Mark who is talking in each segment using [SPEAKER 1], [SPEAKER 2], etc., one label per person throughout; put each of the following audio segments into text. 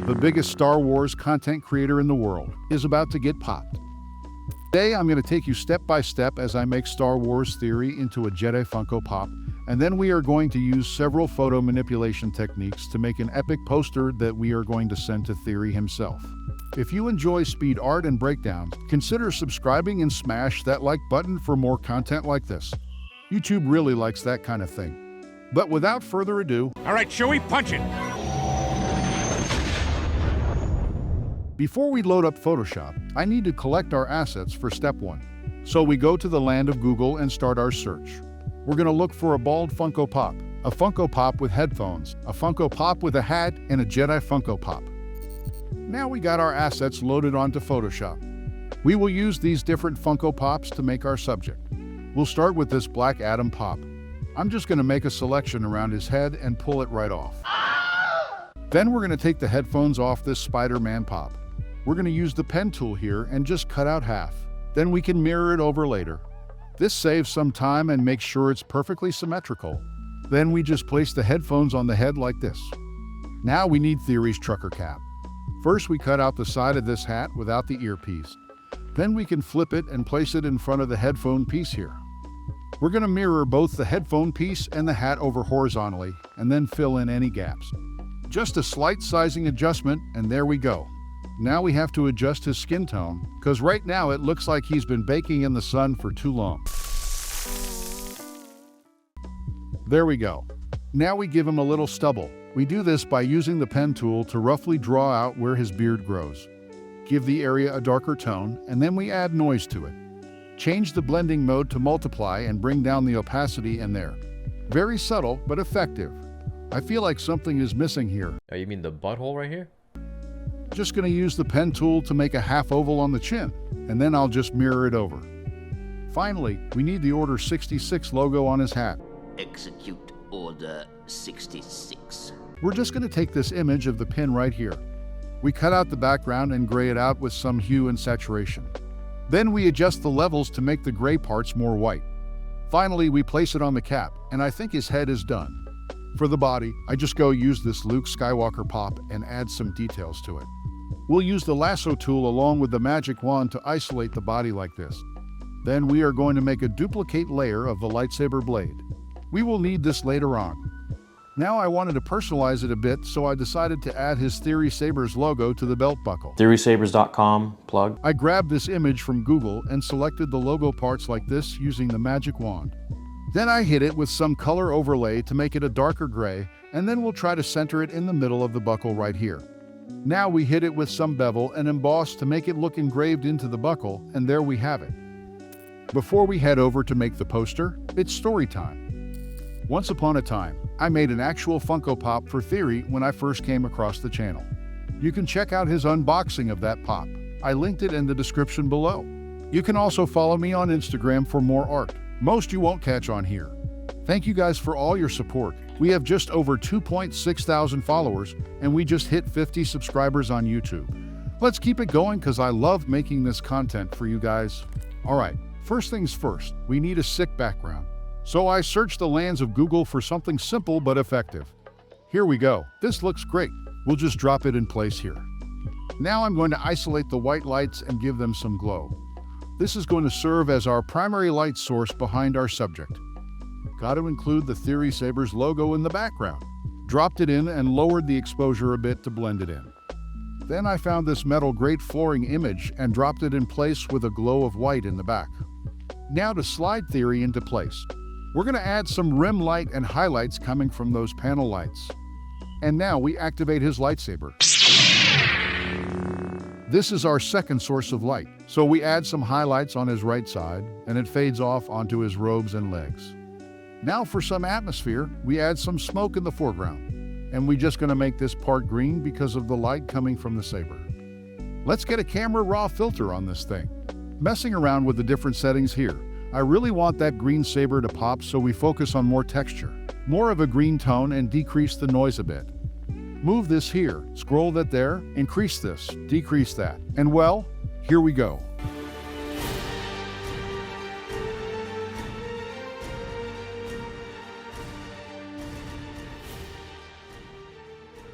[SPEAKER 1] the biggest Star Wars content creator in the world, is about to get popped. Today, I'm going to take you step by step as I make Star Wars Theory into a Jedi Funko Pop, and then we are going to use several photo manipulation techniques to make an epic poster that we are going to send to Theory himself. If you enjoy speed art and breakdowns, consider subscribing and smash that like button for more content like this. YouTube really likes that kind of thing. But without further ado,
[SPEAKER 2] all right, shall we punch it?
[SPEAKER 1] Before we load up Photoshop, I need to collect our assets for step 1. So we go to the land of Google and start our search. We're going to look for a bald Funko Pop, a Funko Pop with headphones, a Funko Pop with a hat, and a Jedi Funko Pop. Now we got our assets loaded onto Photoshop. We will use these different Funko Pops to make our subject. We'll start with this Black Adam Pop. I'm just going to make a selection around his head and pull it right off. Then we're going to take the headphones off this Spider-Man Pop. We're going to use the pen tool here and just cut out half. Then we can mirror it over later. This saves some time and makes sure it's perfectly symmetrical. Then we just place the headphones on the head like this. Now we need Theory's trucker cap. First we cut out the side of this hat without the earpiece. Then we can flip it and place it in front of the headphone piece here. We're going to mirror both the headphone piece and the hat over horizontally and then fill in any gaps. Just a slight sizing adjustment and there we go. Now we have to adjust his skin tone, because right now it looks like he's been baking in the sun for too long. There we go. Now we give him a little stubble. We do this by using the pen tool to roughly draw out where his beard grows. Give the area a darker tone, and then we add noise to it. Change the blending mode to multiply and bring down the opacity in there. Very subtle, but effective. I feel like something is missing here.
[SPEAKER 3] Oh, you mean the butthole right here?
[SPEAKER 1] Just going to use the pen tool to make a half oval on the chin, and then I'll just mirror it over. Finally, we need the Order 66 logo on his hat.
[SPEAKER 4] Execute Order 66.
[SPEAKER 1] We're just going to take this image of the pin right here. We cut out the background and gray it out with some hue and saturation. Then we adjust the levels to make the gray parts more white. Finally, we place it on the cap, and I think his head is done. For the body, I just go use this Luke Skywalker pop and add some details to it. We'll use the lasso tool along with the magic wand to isolate the body like this. Then we are going to make a duplicate layer of the lightsaber blade. We will need this later on. Now I wanted to personalize it a bit, so I decided to add his Theory Sabers logo to the belt buckle.
[SPEAKER 3] TheorySabers.com plug.
[SPEAKER 1] I grabbed this image from Google and selected the logo parts like this using the magic wand. Then I hit it with some color overlay to make it a darker gray, and then we'll try to center it in the middle of the buckle right here. Now we hit it with some bevel and emboss to make it look engraved into the buckle, and there we have it. Before we head over to make the poster, it's story time. Once upon a time, I made an actual Funko Pop for Theory when I first came across the channel. You can check out his unboxing of that pop. I linked it in the description below. You can also follow me on Instagram for more art. Most you won't catch on here. Thank you guys for all your support. We have just over 2.6 thousand followers, and we just hit 50 subscribers on YouTube. Let's keep it going because I love making this content for you guys. All right, first things first, we need a sick background. So I searched the lands of Google for something simple but effective. Here we go. This looks great. We'll just drop it in place here. Now I'm going to isolate the white lights and give them some glow. This is going to serve as our primary light source behind our subject. Got to include the Theory Sabers logo in the background. Dropped it in and lowered the exposure a bit to blend it in. Then I found this metal grate flooring image and dropped it in place with a glow of white in the back. Now to slide Theory into place. We're going to add some rim light and highlights coming from those panel lights. And now we activate his lightsaber. This is our second source of light, so we add some highlights on his right side, and it fades off onto his robes and legs. Now for some atmosphere, we add some smoke in the foreground, and we're just going to make this part green because of the light coming from the saber. Let's get a camera raw filter on this thing. Messing around with the different settings here, I really want that green saber to pop, so we focus on more texture, more of a green tone, and decrease the noise a bit. Move this here, scroll that there, increase this, decrease that, and well, here we go.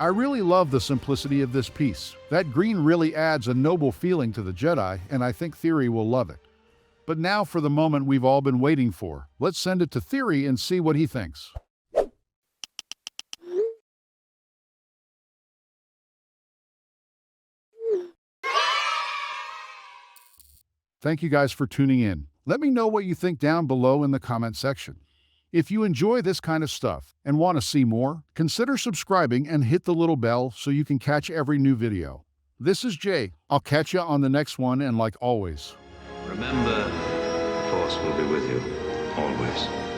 [SPEAKER 1] I really love the simplicity of this piece. That green really adds a noble feeling to the Jedi, and I think Theory will love it. But now for the moment we've all been waiting for. Let's send it to Theory and see what he thinks. Thank you guys for tuning in. Let me know what you think down below in the comment section. If you enjoy this kind of stuff and want to see more, consider subscribing and hit the little bell so you can catch every new video. This is Jay. I'll catch you on the next one, and like always,
[SPEAKER 2] Remember, the Force will be with you, always.